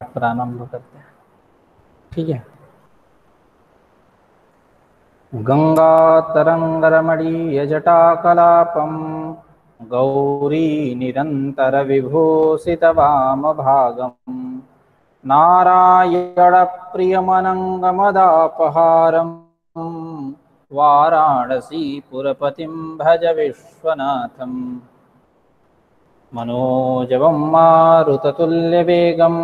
प्रारंभ करते हैं। ठीक है। गंगातरंगरमणीयजटाकलापं गौरी निरन्तरविभूषितवामभागम् नारायणप्रियमनङ्गमदापहारम् वाराणसीपुरपतिं भज विश्वनाथम् मनोजवं मारुततुल्यवेगं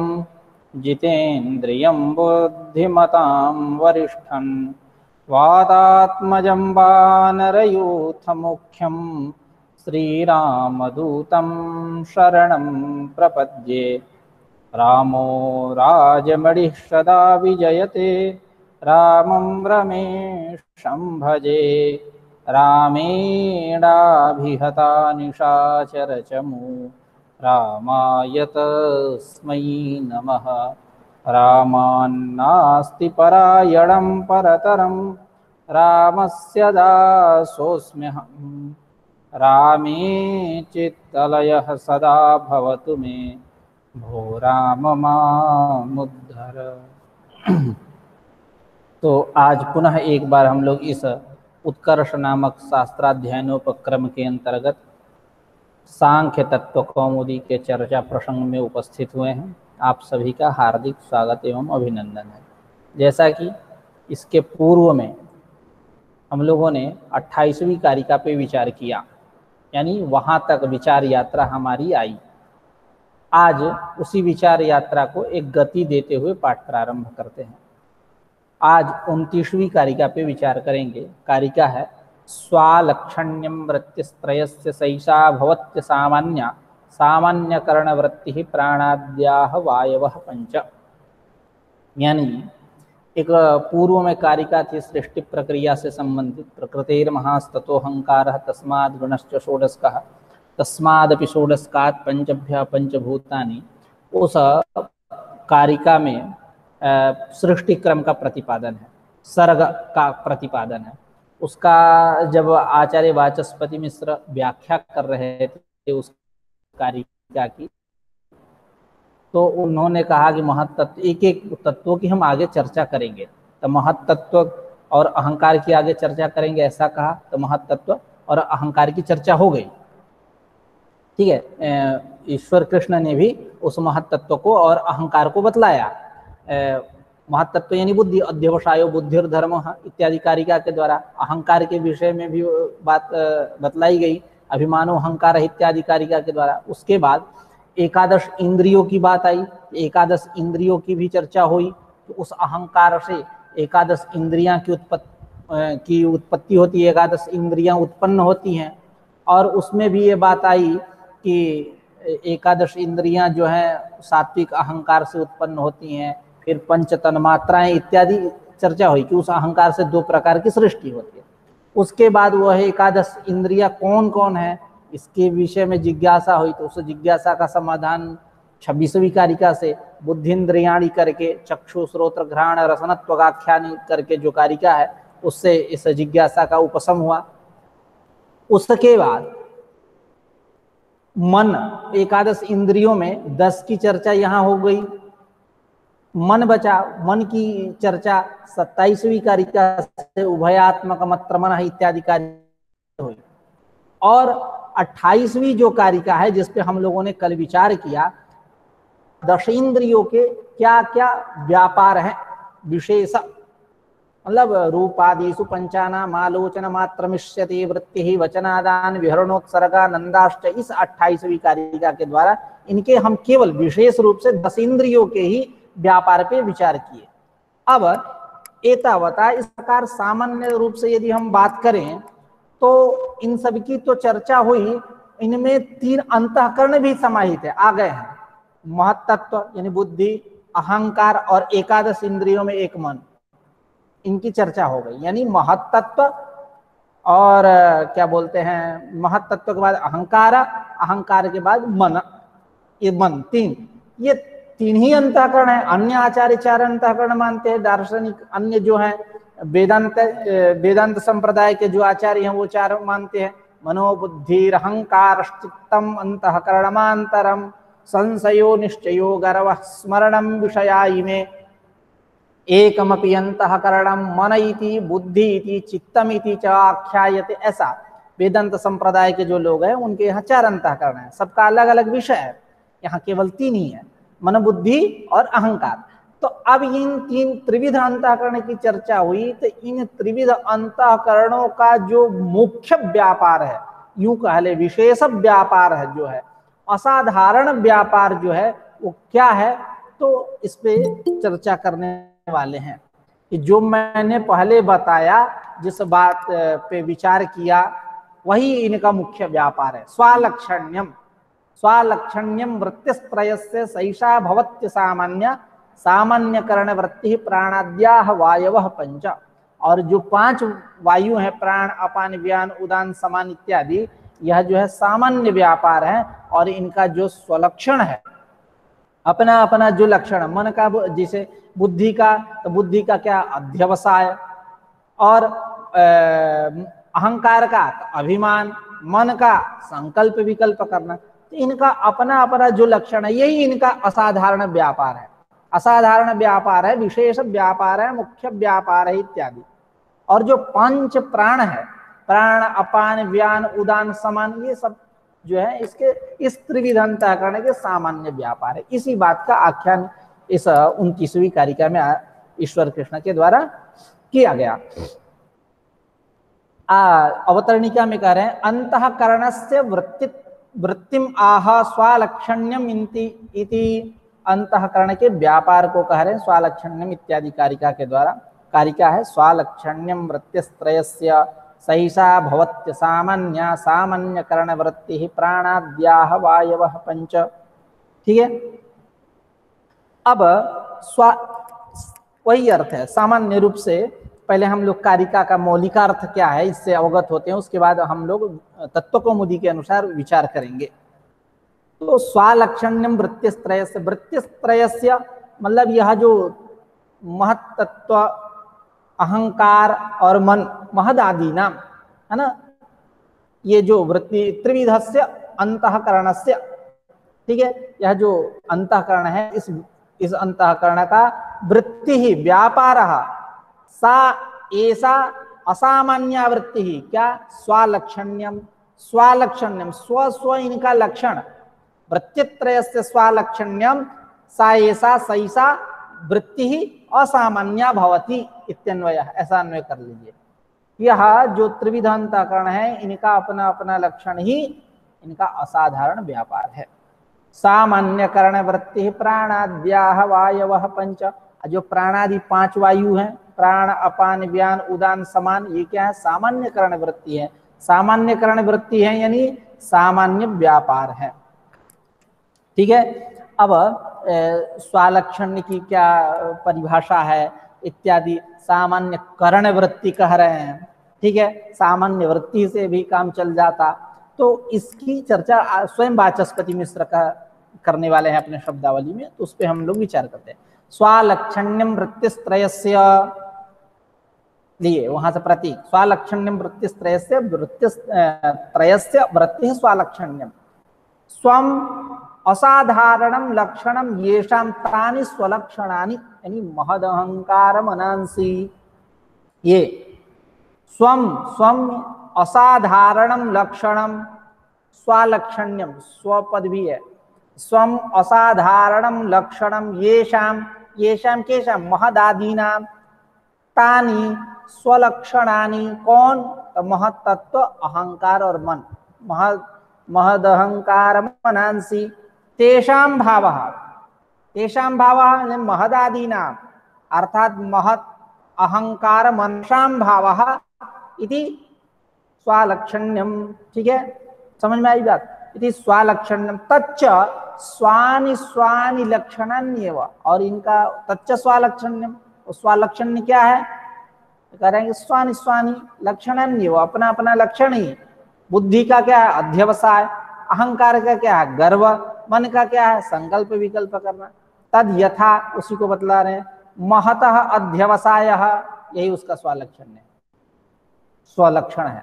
जितेन्द्रियं बुद्धिमतां वरिष्ठं वातात्मजं वानरयूथमुख्यं श्रीरामदूतं शरणं प्रपद्ये। रामो राजमणिः सदा विजयते रामं रमेशं भजे। रामेणाभिहता निशाचरचमू रामाय तस्मै नमः। रामान्नास्ति परायणं परतरं रामस्य दासोऽस्म्यहम्। रामे चित्तलयः सदा भवतु मे भो राम मामुद्धर। तो आज पुनः एक बार हम लोग इस उत्कर्ष नामक शास्त्राध्ययनोपक्रम के अंतर्गत सांख्य तत्व कौमुदी के चर्चा प्रसंग में उपस्थित हुए हैं। आप सभी का हार्दिक स्वागत एवं अभिनंदन है। जैसा कि इसके पूर्व में हम लोगों ने 28वीं कारिका पे विचार किया, यानी वहां तक विचार यात्रा हमारी आई। आज उसी विचार यात्रा को एक गति देते हुए पाठ प्रारंभ करते हैं। आज 29वीं कारिका पे विचार करेंगे। कारिका है स्वालक्षण्यम वृत्तिस्त्रयस्य सैषा भवत्य सामान्य सामान्यकरण वृत्ति प्राणाद्याह वायवः पंच। यानी एक पूर्व में कारिका थी सृष्टि प्रक्रिया से संबंधित। प्रकृतेर्महास्ततोऽहंकारः तस्माद् गुणश्च षोडशकः तस्मादपि षोडशकात् पंचभ्यः पंचभूतानि। उस कारिका में सृष्टि क्रम का प्रतिपादन है, सर्ग का प्रतिपादन है। उसका जब आचार्य वाचस्पति मिश्र व्याख्या कर रहे थे उस कारिका की, तो उन्होंने कहा कि महत्तत्व, एक एक तत्वों की हम आगे चर्चा करेंगे। तो महत्तत्व और अहंकार की आगे चर्चा करेंगे ऐसा कहा, तो महत्तत्व और अहंकार की चर्चा हो गई। ठीक है। ईश्वर कृष्ण ने भी उस महत्तत्व को और अहंकार को बतलाया। महत्तत्व यानी बुद्धि, अध्यवसायो बुद्धिर्धर्म इत्यादि कारिका के द्वारा अहंकार के विषय में भी बात बतलाई गई, अभिमानो अहंकार इत्यादि कारिका के द्वारा। उसके बाद एकादश इंद्रियों की बात आई, एकादश इंद्रियों की भी चर्चा हुई। तो उस अहंकार से एकादश इंद्रियां की उत्पत्ति होती है, एकादश इंद्रियां उत्पन्न होती हैं। और उसमें भी ये बात आई कि एकादश इंद्रियां जो हैं सात्विक अहंकार से उत्पन्न होती हैं। फिर पंच तन्मात्राएं इत्यादि चर्चा हुई कि उस अहंकार से 2 प्रकार की सृष्टि होती है। उसके बाद वह एकादश इंद्रियां कौन कौन है, इसके विषय में जिज्ञासा हुई। तो उस जिज्ञासा का समाधान 26वीं कारिका से बुद्धिन्द्रियाणि करके चक्षु श्रोत्र घ्राण रसनत्वगाख्यानि करके जो कारिका है, उससे इस जिज्ञासा का उपशम हुआ। उसके बाद मन, एकादश इंद्रियों में 10 की चर्चा यहाँ हो गई। मन बचा, मन की चर्चा 27वीं कारिका से उभयात्मक मत्र मन इत्यादि कारिका हुई। और 28वीं जो कारिका है जिस पे हम लोगों ने कल विचार किया, दशेंद्रियों के क्या क्या व्यापार हैं, विशेष मतलब रूपादिषु पंचानाम आलोचन मात्र मिष्यते वृत्ति वचनादान विहरणोत्सर्गा नंदाश्च। इस 28वीं कारिका के द्वारा इनके हम केवल विशेष रूप से 10 इंद्रियों के ही व्यापार पे विचार किए। अब एतावता इस प्रकार सामान्य रूप से यदि हम बात करें तो इन सब की तो चर्चा हुई। इनमें 3 अंतःकरण भी समाहित है, आ गए हैं। महत्तत्व यानी बुद्धि, अहंकार और एकादश इंद्रियों में एक मन, इनकी चर्चा हो गई। यानी महत्तत्व और क्या बोलते हैं, महत्तत्व के बाद अहंकार, अहंकार के बाद मन, ये मन 3, ये 3 ही अंतःकरण है। अन्य आचार्य 4 अंतःकरण मानते हैं। दार्शनिक अन्य जो है वेदांत संप्रदाय के जो आचार्य हैं वो 4 मानते हैं। मनोबुद्धिरहंकार चित्तम अंतःकरणमांतरम संशयो निश्चयो गर्व स्मरणम विषया इमे एकमपि अंतःकरणम मन इति बुद्धि इति चित्तम इति च आख्यायते। ऐसा वेदांत संप्रदाय के जो लोग हैं उनके यहाँ 4 अंतःकरण है, सबका अलग अलग विषय है, यहाँ केवल 3 ही है, मन बुद्धि और अहंकार। तो अब इन 3 त्रिविध अंतःकरण की चर्चा हुई, तो इन त्रिविध अंतःकरणों का जो मुख्य व्यापार है, यूं कह ले विशेष व्यापार है, जो है असाधारण व्यापार जो है वो क्या है, तो इस पे चर्चा करने वाले हैं कि जो मैंने पहले बताया, जिस बात पे विचार किया, वही इनका मुख्य व्यापार है। स्वालक्षण्यम स्वालक्षण्यम वृत्तिस्त्रयस्य सैषा भवत्य सामान्य सामान्यकरण वृत्ति प्राणाद्याः वायवः पंच। और जो 5 वायु हैं, प्राण अपान व्यान उदान समान इत्यादि, यह जो है सामान्य व्यापार है, और इनका जो स्वलक्षण है, अपना अपना जो लक्षण, मन का जैसे बुद्धि का, तो बुद्धि का क्या अध्यवसाय, और अहंकार का अभिमान, मन का संकल्प विकल्प करना, तो इनका अपना अपना जो लक्षण है, यही इनका असाधारण व्यापार है। असाधारण व्यापार है, विशेष व्यापार है, मुख्य व्यापार है इत्यादि। और जो 5 प्राण है, प्राण अपान व्यान उदान समान, ये सब जो है इसके इस त्रिविध अंतःकरण के सामान्य व्यापार है। इसी बात का आख्यान इस 29वीं कारिका में ईश्वर कृष्ण के द्वारा किया गया। अवतरणिका में कह रहे हैं, अंतःकरणस्य वृत्तिम आह स्वालक्षण्यम इति, अंतःकरण के व्यापार को कह रहे हैं स्वालक्षण्यम इत्यादि कारिका के द्वारा। कारिका है स्वालक्षण्यम वृत्तिस्त्रयस्य सैषा भवत्य सामान्य सामान्यकरण वृत्ति प्राणाद्याः वायवः पंच। ठीक है, अब वही अर्थ है सामान्य रूप से। पहले हम लोग कारिका का मौलिकार्थ क्या है इससे अवगत होते हैं, उसके बाद हम लोग तत्वकौमुदी के अनुसार विचार करेंगे। तो स्वालक्षण्यम वृत्तिस्त्रयस्य, वृत्तिस्त्रयस्य मतलब यह जो महत्तत्व अहंकार और मन महद आदि नाम है ना, ये जो वृत्ति त्रिविधस्य अंतःकरणस्य, ठीक है, यह जो अंतःकरण है, इस अंतःकरण का वृत्ति ही व्यापार सा ऐसा असामान्य वृत्ति ही क्या स्वालक्षण्यम, स्वालक्षण्यम स्व स्व इनका लक्षण, वृत्तित्रयस्य स्वालक्षण्यम सा ऐसा सैसा वृत्ति ही असामान्य भवति इत्यन्वय, ऐसा अन्वय कर लीजिए। यह जो त्रिविध अंतःकरण है, इनका अपना अपना लक्षण ही इनका असाधारण व्यापार है। सामान्यकरण वृत्ति प्राणाद्याः वायवः पंच, जो प्राणादि 5 वायु हैं, प्राण अपान व्यान उदान समान, ये क्या है सामान्यकरण वृत्ति है। सामान्यकरण वृत्ति है यानी सामान्य व्यापार है। ठीक है, अब स्वालक्षण्य की क्या परिभाषा है इत्यादि, सामान्य करण वृत्ति कह रहे हैं। ठीक है, सामान्य वृत्ति से भी काम चल जाता, तो इसकी चर्चा स्वयं वाचस्पति मिश्र का करने वाले हैं अपने शब्दावली में, तो उस पर हम लोग विचार करते हैं। स्वालक्षण्यम वृत्तिस्त्रयस्य, लिए वहां से प्रतीक, स्वालक्षण्यम वृत्तिस्त्रयस्य, वृत्तिस्त्रयस्य वृत्ति स्वालक्षण्यम स्वम असाधारणम लक्षणम येषाम तानि स्वलक्षणानि, यानी महद अहंकार मनांसी, ये स्वम स्वम असाधारणम लक्षणम स्वालक्षण्यम, स्वपद भी है, स्वम असाधारणम लक्षणम येषाम, येषाम केषाम महदादीनाम, तानि स्वलक्षणानि, कौन, महत्तत्व अहंकार और मन, महद अहंकार मनांसी, तेषाम भावः, तेषाम भावः महदादीनाम अर्थात महत् अहंकार मनसाम भावः इति स्वालक्षण्यम। ठीक है, समझ में आई बात, इति स्वालक्षण्यम तच्च स्वानि स्वानि लक्षणान्येव, और इनका तच्च स्वालक्षण्यम, स्वालक्षण्य क्या है, कह रहे हैं स्वानि स्वानि लक्षणान्येव, अपना अपना लक्षण ही। बुद्धि का क्या है अध्यवसाय, अहंकार का क्या है गर्व, मन का क्या है संकल्प विकल्प करना। तद यथा, उसी को बतला रहे हैं, महतः अध्यवसायः, यही उसका स्वलक्षण है, स्वलक्षण है।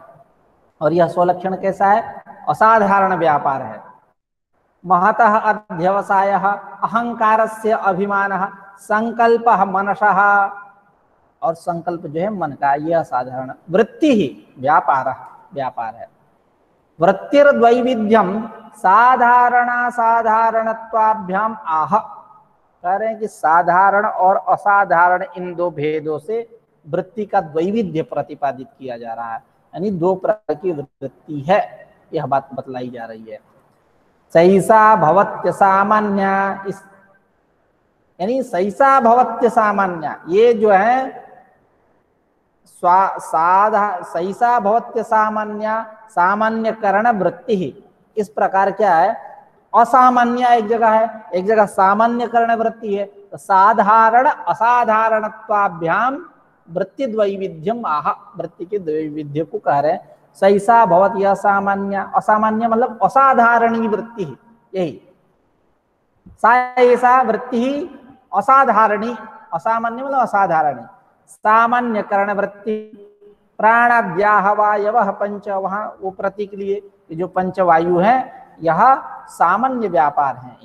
और यह स्वलक्षण कैसा है, असाधारण व्यापार है। महतः अध्यवसायः अहंकारस्य अभिमानः संकल्पः मनसः, और संकल्प जो है मन का, यह असाधारण वृत्ति ही व्यापार है। वृत्तिर्द्वैविध्यम साधारणासाधारणत्वाभ्याम आह, कह रहे हैं कि साधारण और असाधारण इन दो भेदों से वृत्ति का द्वैविध्य प्रतिपादित किया जा रहा है, यानी दो प्रकार की वृत्ति है, यह बात बतलाई जा रही है। सैसा भवत्य सामान्य, इस यानी सैसा भवत्य सामान्य, ये जो है सैसा भवत्य सामान्य, सामान्यकरण वृत्ति ही, इस प्रकार क्या है, असामान्य एक जगह है, एक जगह सामान्यकरण वृत्ति है। तो साधारण असाधारणत्वाभ्याम वृत्ति द्वैविध्यम आह, वृत्ति के द्वैविध्य को कह रहे हैं। सैसा भवत, यह सामान्य, असामान्य मतलब असाधारणी वृत्ति ही, यही सैसा वृत्ति ही असाधारणी, असामान्य मतलब असाधारणी। सामान्यकरण वृत्ति प्राणाद्याहवायव पंच, वहां वो प्रतीक लिए जो पंचवायु है, यह सामान्य व्यापार हैं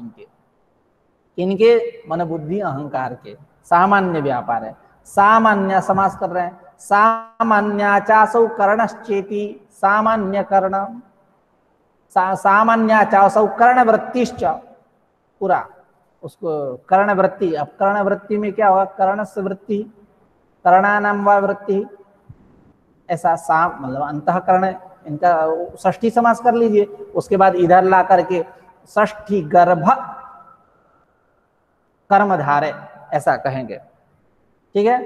इनके मन बुद्धि अहंकार के सामान्य व्यापार है। सामान्य समास कर रहे हैं, सामान्याचासौ कर्णश्चेति, सामान्य कर्ण, सामान्याचासौ कर्ण वृत्तिश्च, पूरा उसको कर्ण वृत्ति। अब कर्ण वृत्ति में क्या होगा, कर्ण से वृत्ति, कर्णानाम वा वृत्ति, ऐसा मतलब अंतःकरण, इनका षष्ठी समास कर लीजिए। उसके बाद इधर ला करके षष्ठी गर्भ कर्मधारे, ऐसा कहेंगे, ठीक है।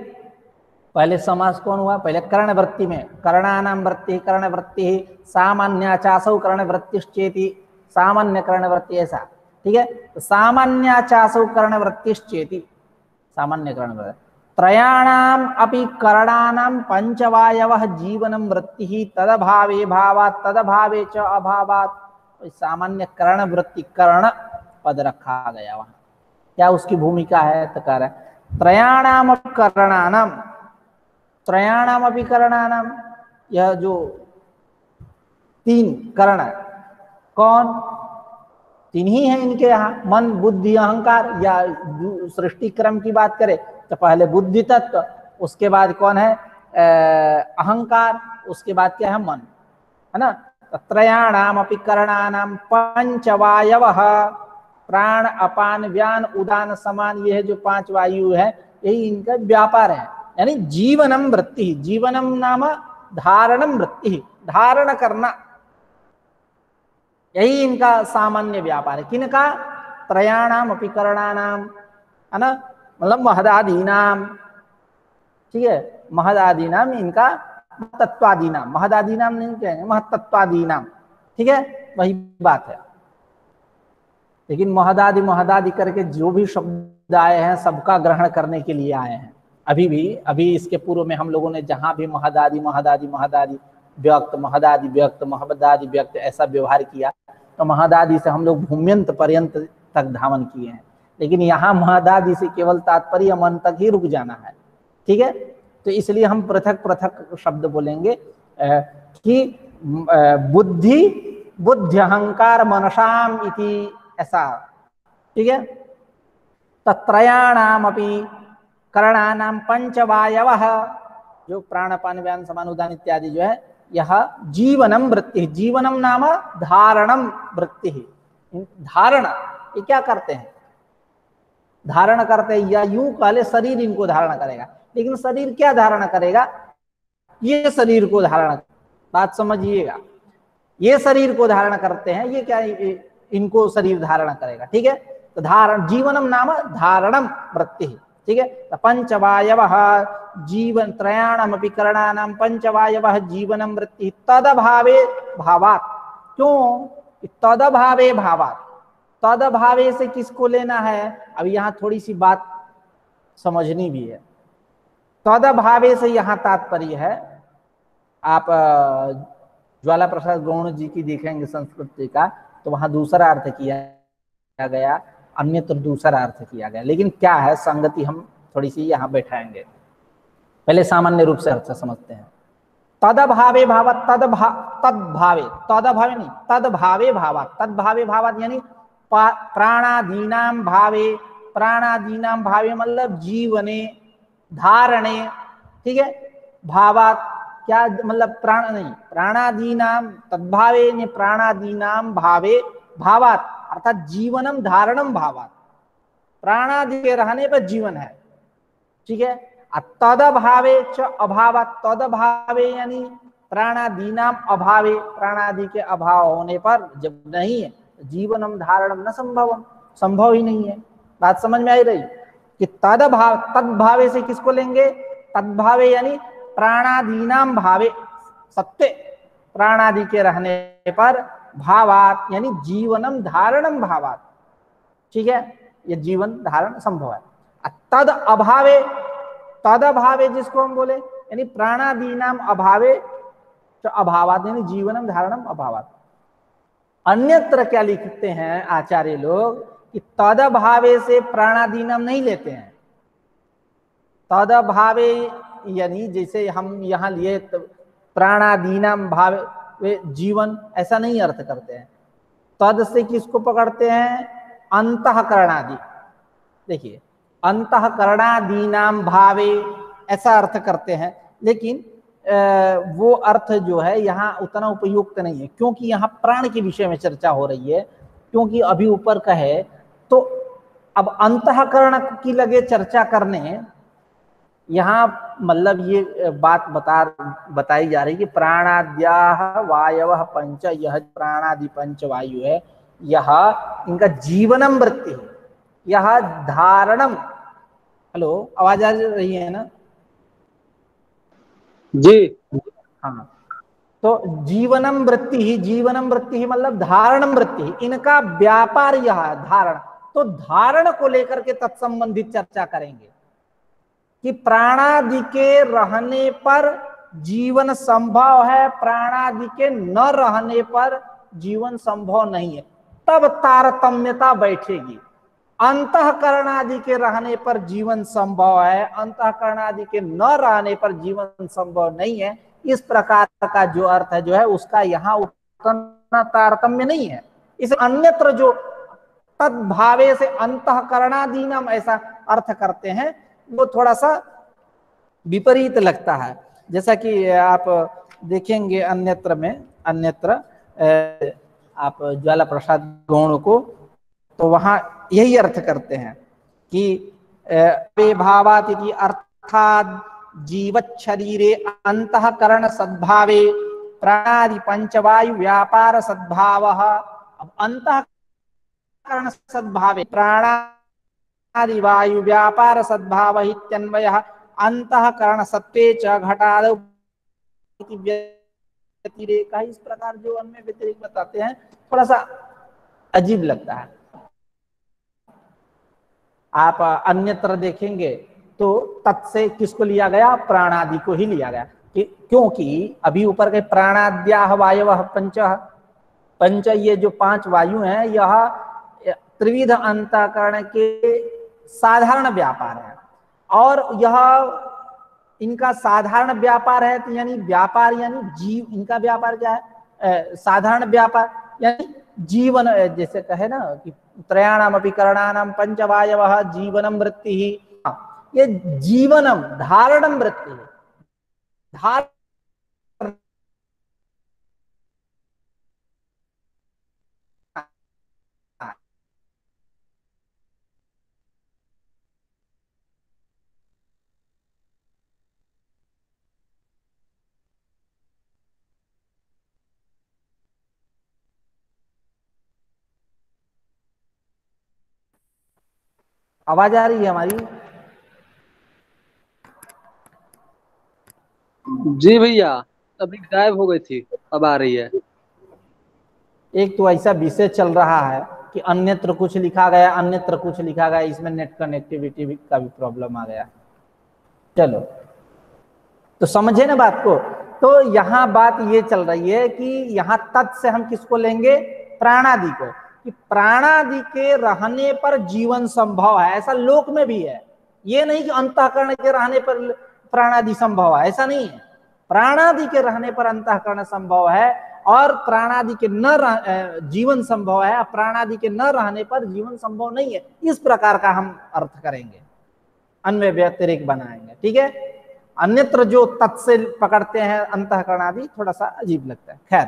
पहले समास कौन हुआ, पहले कर्ण वृत्ति में कर्णानाम वृत्ति, कर्ण वृत्ति, सामान्याचासौ कर्ण वृत्तिश्चेति, सामान्य कर्ण वृत्ति, ऐसा, ठीक है। तो सामान्याचासौ कर्ण वृत्तिश्चेति, सामान्य कर्ण वृत्ति। त्रयाणाम अपि करणानाम पंचवायवः जीवनम वृत्ति ही तदभावे भावात् तदभावे च अभावात्। सामान्य कर्ण वृत्ति, कर्ण पद रखा गया वहां, क्या उसकी भूमिका है, तो कह रहे त्रयाणाम करणानाम, त्रयाणाम अपि करणानाम, यह जो तीन कर्ण, कौन, तीन ही है इनके यहाँ, मन बुद्धि अहंकार। या सृष्टि क्रम की बात करें तो पहले बुद्धि तत्व, उसके बाद कौन है, अहंकार, उसके बाद क्या है, मन, है ना। त्रयाणाम अपि करणानाम पंचवायवः, प्राण अपान व्यान उदान समान, ये है जो पांच वायु है, यही इनका व्यापार है। यानी जीवनम वृत्ति, जीवनम नाम धारणम वृत्ति, धारण करना, यही इनका सामान्य व्यापार है। किनका, त्रयाणाम अपि करणानाम, है ना, मतलब महदादीनाम, ठीक है, महदादीनाम इनका, महतत्वादीनाम, महदादीनाम नहीं कहेंगे, महतत्वादीनाम, ठीक है, वही बात है। लेकिन महदादी महदादी करके जो भी शब्द आए हैं सबका ग्रहण करने के लिए आए हैं। अभी इसके पूर्व में हम लोगों ने जहां भी महदादी महदादी महदादी व्यक्त, महदादी व्यक्त, महदादी व्यक्त ऐसा व्यवहार किया, तो महदादी से हम लोग भूम्यंत पर्यंत तक धावन किए हैं। लेकिन यहाँ महदादी से केवल तात्पर्य मन तक ही रुक जाना है, ठीक है। तो इसलिए हम पृथक पृथक शब्द बोलेंगे कि बुद्धि, बुद्धि अहंकार मनसाम इति, ऐसा, ठीक है। तत्रयाणाम अपि करणानाम पंचवायवः, जो प्राणपान व्यान समान उदान इत्यादि जो है, यह जीवनम वृत्ति, जीवनम नाम धारणम वृत्ति, धारण, ये क्या करते हैं, धारण करते हैं, या यूं कहले शरीर इनको धारण करेगा। लेकिन शरीर क्या धारण करेगा, ये शरीर को धारण, बात समझिएगा, ये शरीर को धारण करते हैं, ये क्या इनको शरीर धारण करेगा, ठीक है। तो धारण, जीवनम नाम धारणम वृत्ति, ठीक है। तो पंचवायवः जीवन, त्रयाणाम अपि करणानाम पंचवायवः जीवनम वृत्ति तदभावे भावात्, क्यों, तदभावे भावात्, तदभावे से किसको लेना है, अब यहाँ थोड़ी सी बात समझनी भी है। तदभावे से यहाँ तात्पर्य है, आप ज्वाला प्रसाद गौड़ जी की देखेंगे संस्कृत का, तो वहां दूसरा अर्थ किया गया, अन्यत्र दूसरा अर्थ किया गया। लेकिन क्या है संगति, हम थोड़ी सी यहाँ बैठाएंगे। पहले सामान्य रूप से अर्थ समझते हैं। तदभावे भावात्, तदभावे, तदभावे नहीं, तदभावे भावात्, तदभावे भावात् यानी प्राणादीनाम भावे, प्राणादीनाम भावे मतलब जीवने, धारणे, ठीक है। भावात क्या मतलब प्राण नहीं, प्राणादीनाम तद्भावे ने प्राणादीनाम भावे भावात अर्थात जीवनम धारणम भावात, प्राणादि के रहने पर जीवन है, ठीक है। तदभावे च अभावात, तदभावे यानी प्राणादीनाम अभावे, प्राणादि के अभाव होने पर जब नहीं है जीवनम धारणम न संभवम, संभव ही नहीं है। बात समझ में आई रही कि तदभाव, तदभावे से किसको लेंगे, तदभावे यानी प्राणादीनाम भावे, सत्य प्राणादि के रहने पर, भावात यानी जीवनम धारणम भावात, ठीक है, ये जीवन धारण संभव है। तद अभावे, तद अभावे जिसको हम बोले यानी प्राणादीनाम अभावे तो अभावात यानी जीवनम धारणम अभावात। अन्यत्र क्या लिखते हैं आचार्य लोग कि तद अभावे से प्राणादीनम नहीं लेते हैं। तद अभावे यानी जैसे हम यहाँ लिए प्राणादीनम भावे जीवन, ऐसा नहीं अर्थ करते हैं। तद से किसको पकड़ते हैं, अंतःकरणादि, देखिए अंतःकरणादीनाम भावे ऐसा अर्थ करते हैं, लेकिन वो अर्थ जो है यहाँ उतना उपयुक्त नहीं है, क्योंकि यहाँ प्राण के विषय में चर्चा हो रही है। क्योंकि अभी ऊपर का है तो अब अंतःकरण की लगे चर्चा करने, यहाँ मतलब ये बात बताई जा रही है कि प्राणाद्याः वायवः पंच, यह प्राणादि पंच वायु है, यह इनका जीवनम वृत्ति है, यह धारणम, हेलो आवाज आ रही है ना जी, हाँ, तो जीवनम वृत्ति ही, जीवनम वृत्ति ही मतलब धारणम वृत्ति ही, इनका व्यापार यह धारण, तो धारण को लेकर के तत्संबंधित चर्चा करेंगे कि प्राणादि के रहने पर जीवन संभव है, प्राणादि के न रहने पर जीवन संभव नहीं है, तब तारतम्यता बैठेगी। अंतःकरण आदि के रहने पर जीवन संभव है, अंतःकरण आदि के न रहने पर जीवन संभव नहीं है, इस प्रकार का जो अर्थ है जो है उसका यहाँ उतना तारतम्य नहीं है। इस अन्यत्र जो तद्भावे से अंतःकरणादीनम ऐसा अर्थ करते हैं वो थोड़ा सा विपरीत लगता है। जैसा कि आप देखेंगे अन्यत्र में, अन्यत्र आप ज्वाला प्रसाद गौण को, तो वहां यही अर्थ करते हैं कि भावात इति अर्थात जीवत शरीरे अंतःकरण सद्भावे प्राणादि पंचवायु व्यापार सद्भाव। अब अंतःकरण सद्भावे प्राणादि वायु व्यापार सद्भाव इत्यन्वयः अंतःकरण सत्वे च घटादौ व्यतिरेक। इस प्रकार जो अन्य व्यतिरेक बताते हैं थोड़ा सा अजीब लगता है। आप अन्यत्र देखेंगे तो तत्से किसको लिया गया, प्राणादि को ही लिया गया, क्योंकि अभी ऊपर के प्राणाद्याः वायवः पंच, पंच ये जो पांच वायु हैं यह त्रिविध अंतःकरण के साधारण व्यापार है, और यह इनका साधारण व्यापार है, तो यानी व्यापार यानी जीव, इनका व्यापार क्या है, साधारण व्यापार यानी जीवन, जैसे कहे ना कि त्रयाणाम अपि करणानाम पंचवायवः जीवनम वृत्ति ही, ये जीवनम धारणम वृत्ति है, धारण आवाज आ रही है हमारी? जी भैया, अभी गायब हो गई थी, अब आ रही है। एक तो ऐसा विषय चल रहा है कि अन्यत्र कुछ लिखा गया, अन्यत्र कुछ लिखा गया, इसमें नेट कनेक्टिविटी का भी प्रॉब्लम आ गया। चलो तो समझे ना बात को। तो यहाँ बात ये चल रही है कि यहाँ तत् से हम किसको लेंगे, प्राणादि को, कि प्राणादि के रहने पर जीवन संभव है, ऐसा लोक में भी है। ये नहीं कि अंतःकरण के रहने पर प्राणादि संभव है, ऐसा नहीं है। प्राणादि के रहने पर अंतःकरण संभव है, और प्राणादि के जीवन संभव है, प्राणादि के न रहने पर जीवन संभव नहीं है, इस प्रकार का हम अर्थ करेंगे, अन्वय व्यतिरेक बनाएंगे। ठीक है, अन्यत्र जो तत् से पकड़ते हैं अंतःकरण आदि थोड़ा सा अजीब लगता है। खैर,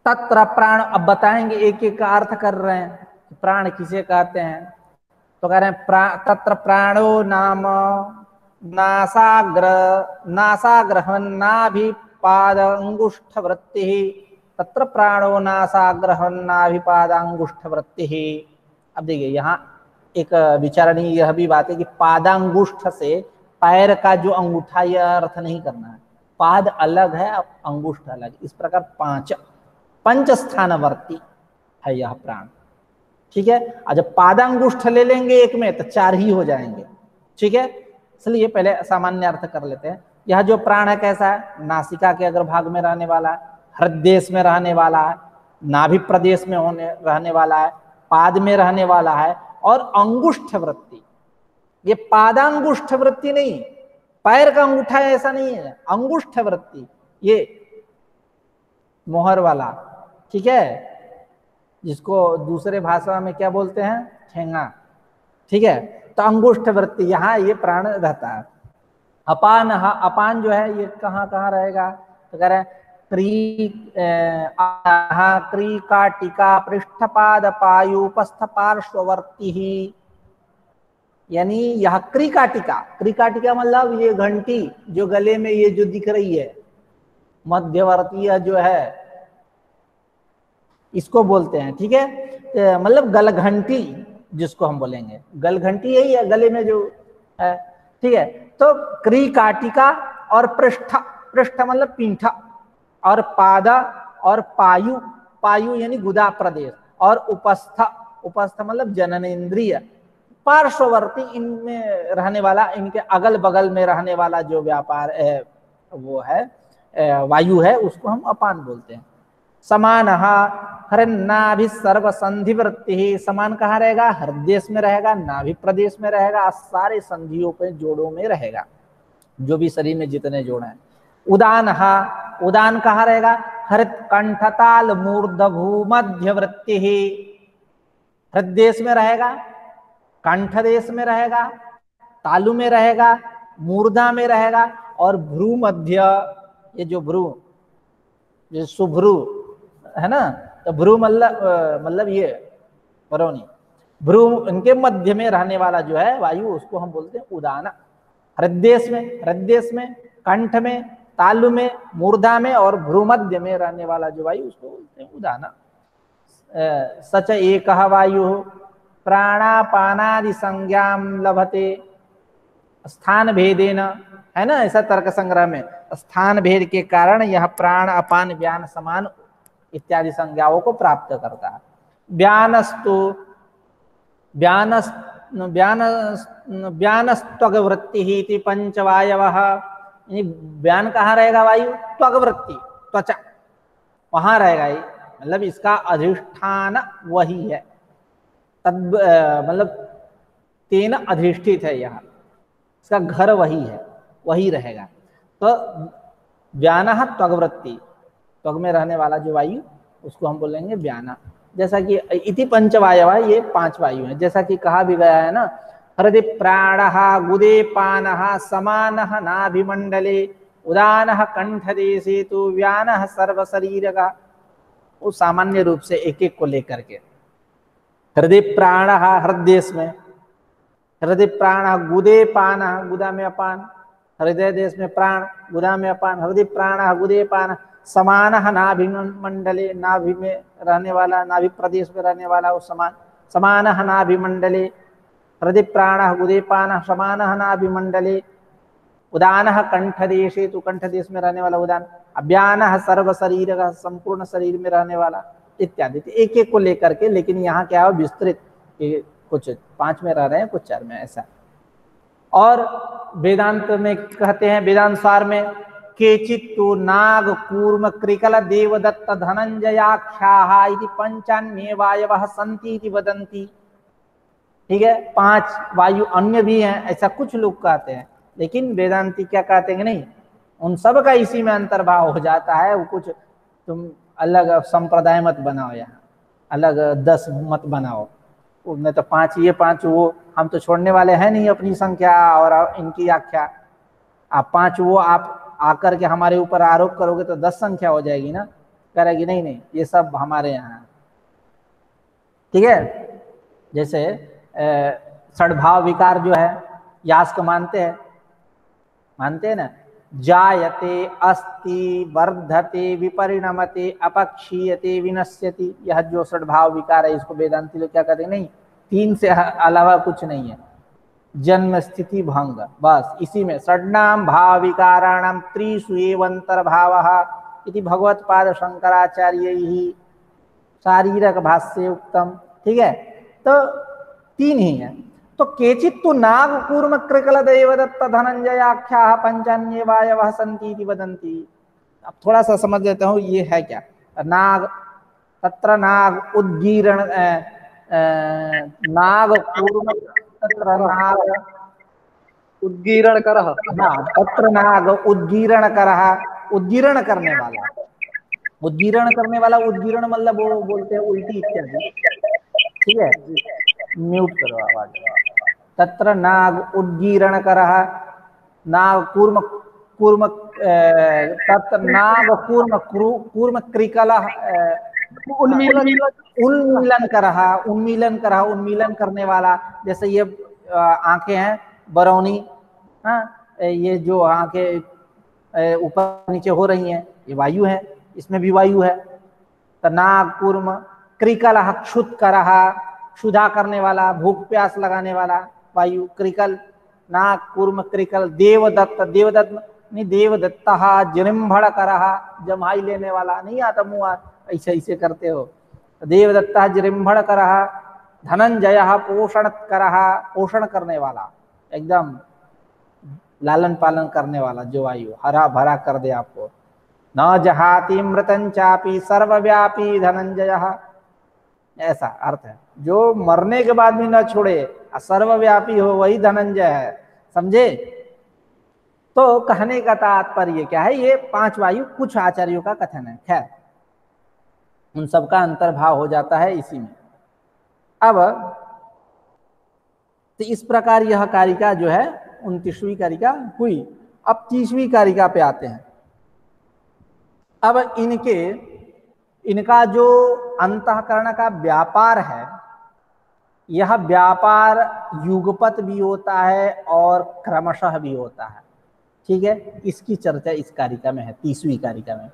तत्र प्राण, अब बताएंगे एक एक का अर्थ कर रहे हैं, प्राण किसे कहते हैं। तो कह रहे हैं तत्र प्राणो नाम नासाग्रहन्नाभिपाद अंगुष्ठ वृत्ति, तत्र प्राणो नासाग्रहन्नाभिपाद अंगुष्ठ वृत्ति। अब देखिए यहाँ एक विचारणीय यह भी बात है कि पादांगुष्ठ से पैर का जो अंगूठा, यह अर्थ नहीं करना है। पाद अलग है, अंगुष्ठ अलग, इस प्रकार पंच स्थानवर्ती है यह प्राण। ठीक है, और जब पादांगुष्ठ ले लेंगे एक में तो 4 ही हो जाएंगे। ठीक है, इसलिए पहले सामान्य अर्थ कर लेते हैं। यह जो प्राण है कैसा है, नासिका के अग्रभाग में रहने वाला है, हृदय में रहने वाला है, नाभि प्रदेश में रहने वाला है, पाद में रहने वाला है, और अंगुष्ठ वृत्ति। ये पादांगुष्ठ वृत्ति नहीं, पैर का अंगूठा ऐसा नहीं है, अंगुष्ठ वृत्ति, ये मोहर वाला। ठीक है, जिसको दूसरे भाषा में क्या बोलते हैं, ठेंगा। ठीक है, तो अंगुष्ठ वृत्ति यहाँ ये प्राण रहता है। अपान, अपान जो है ये कहाँ कहाँ रहेगा, तो कह रहे हैं क्रीकाटिका पृष्ठपाद पायुपस्थ पार्श्ववर्ती ही, यानी यह क्रीकाटिका, क्रीकाटिका मतलब ये घंटी जो गले में ये जो दिख रही है, मध्यवर्तीय जो है, इसको बोलते हैं। ठीक है, मतलब गलघंटी जिसको हम बोलेंगे, गलघंटी यही है गले में जो है। ठीक है, तो क्रीकाटिका और पृष्ठ, पृष्ठ मतलब पीठा, और पादा और पायु, पायु यानी गुदा प्रदेश, और उपस्थ, उपस्थ मतलब जननेन्द्रिय, पार्श्ववर्ती इनमें रहने वाला, इनके अगल बगल में रहने वाला जो व्यापार है वो है वायु है, उसको हम अपान बोलते हैं। समान हृन्नाभि सर्वसंधि वृत्ति, समान कहाँ रहेगा, हृदय में रहेगा, नाभि प्रदेश में रहेगा, सारे संधियों पे जोड़ों में रहेगा, जो भी शरीर में जितने जोड़ हैं। उदान, उदान कहाँ रहेगा, हृत कंठताल मूर्ध भूमध्य वृत्ति, हृदय में रहेगा, कंठ देश में रहेगा, तालु में रहेगा, मूर्धा में रहेगा, और भ्रू मध्य, ये जो भ्रू, ये सुभ्रू है ना, तो भ्रू मतलब ये बरौनी, भ्रू इनके मध्य में रहने वाला जो है वायु, उसको हम बोलते हैं उदान। हृदय में, कंठ में, तालु में, मूर्धा में और भ्रूमध्य में रहने वाला जो वायु, उसको बोलते हैं उदान। सच एक वायु प्राणापानादि संज्ञाम लभते स्थान भेदेन, है ना, ऐसा तर्क संग्रह में, स्थान भेद के कारण यह प्राण अपान व्यान समान इत्यादि संज्ञाओं को प्राप्त करता है। व्यानस्तु व्यानस्त्वग वृत्ति ही पंचवायवः, व्यान कहाँ रहेगा वायु, त्वग वृत्ति, त्वचा, वहां रहेगा ये, मतलब इसका अधिष्ठान वही है, तद मतलब तेन अधिष्ठित है, यहाँ इसका घर वही है, वही रहेगा। तो व्यानः त्वग्वृत्ति, त्वग में रहने वाला जो वायु, उसको हम बोलेंगे व्याना। जैसा कि इति पंचवायव, ये 5 वायु है, जैसा कि कहा भी गया है ना, हृदि प्राणः गुदे पानः समानः नाभिमंडले उदानः कंठदेशे तु व्यानः सर्वशरीरका। वो सामान्य रूप से एक एक को लेकर के, हृदय प्राणः हृदय में, हृदय प्राण गुदे पान, गुदा में अपान, हृदय देश में प्राण, गुदा में अपान, हृदय प्राण गुदे पान, समान नाभि मंडले, नाभि में रहने वाला, नाभि प्रदेश में रहने वाला वो समान, समान नाभि मंडले, हृदय प्राण गुदे पान समान नाभि मंडले, उदान कंठ देशे, तो कंठ देश में रहने वाला उदान, अव्यान सर्व शरीर का, संपूर्ण शरीर में रहने वाला, इत्यादि। एक एक को लेकर के, लेकिन यहाँ क्या है विस्तृत, कुछ 5 में रह रहे हैं, कुछ 4 में, ऐसा। और वेदांत में कहते हैं, वेदांत सार में, केचित् तु नाग कूर्म कृकल देवदत्त धनंजयाख्याः इति पंचान्ये वायवः सन्ति इति वदन्ति। ठीक है, 5 वायु अन्य भी हैं, ऐसा कुछ लोग कहते हैं, लेकिन वेदांती क्या कहते हैं, नहीं, उन सब का इसी में अंतर्भाव हो जाता है। वो कुछ तुम अलग संप्रदाय मत बनाओ, यहाँ अलग 10 मत बनाओ, उनमें तो 5 ये 5 वो, हम तो छोड़ने वाले हैं नहीं अपनी संख्या और इनकी आख्या। आप 5 वो आप आकर के हमारे ऊपर आरोप करोगे तो 10 संख्या हो जाएगी ना, करेगी नहीं नहीं, ये सब हमारे यहाँ, ठीक है। जैसे षड्भाव विकार जो है यास को मानते हैं ना, जायते अस्ति वर्धते विपरिणमते अपक्षीयते विनश्यति, यह जो षड्भाव विकार है इसको वेदांती लोग क्या कहते हैं, नहीं 3 से अलावा कुछ नहीं है, जन्म स्थिति भंग, बस इसी में षड्णाम भाव विकाराणाम त्रिषु एवंतर्भावः इति भगवत्पाद शंकराचार्य ही शारीरक भाष्य उत्तम, ठीक है। तो 3 ही है। तो केचित तो नाग कूर्म कृकल देवदत्त धनंजय आख्या पंचान्ये वायवः सन्ति इति वदन्ति। अब थोड़ा सा समझ लेता हूँ ये है क्या। नाग, तत्र नाग उद्गीरण, नाग कूर्म, तत्र नाग उद्गीरण करः, तत्र नाग उद्गीरण करः, उद्गीरण करने वाला, उद्गीरण करने वाला, उद्गीरण मतलब वो बोलते हैं उल्टी इत्यादि, ठीक है। म्यूट करो आवाज। तत्र नाग उद्गीरण करः, नाग कूर्म कूर्म तत्र नाग कूर्म कूर्म कृकलः उन्मीलन करः, उन्मीलन करः, उन्मीलन करने वाला। जैसे ये आंखें हैं बरौनी, हाँ, ये जो आंखें ऊपर नीचे हो रही हैं ये वायु है, इसमें भी वायु है। तो नाग कूर्म कृकल क्षुत करः, क्षुधा करने वाला, भूख प्यास लगाने वाला वायु कृकल, नाग कूर्म कृकल। देवदत्त, देवदत्त नहीं देवदत्त जृंभण करः, जमाई लेने वाला, नहीं आता मुँह ऐसे ऐसे करते हो, देवदत्त जृंभण करः। धनंजय पोषण करः, पोषण करने वाला, एकदम लालन पालन करने वाला जो वायु हरा भरा कर दे आपको। न जहाति मृतं चापि सर्वव्यापी धनंजय, ऐसा अर्थ है, जो मरने के बाद भी न छोड़े, सर्वव्यापी हो वही धनंजय है, समझे। तो कहने का तात्पर्य क्या है, ये 5 वायु कुछ आचार्यों का कथन है, खैर उन सबका अंतर्भाव हो जाता है इसी में। अब तो इस प्रकार यह कारिका जो है 29वीं कारिका हुई। अब 30वीं कारिका पे आते हैं। अब इनका जो अंतःकरण का व्यापार है, यह व्यापार युगपत भी होता है और क्रमशः भी होता है, ठीक है। इसकी चर्चा इस कारिका में है, 30वीं कारिका में।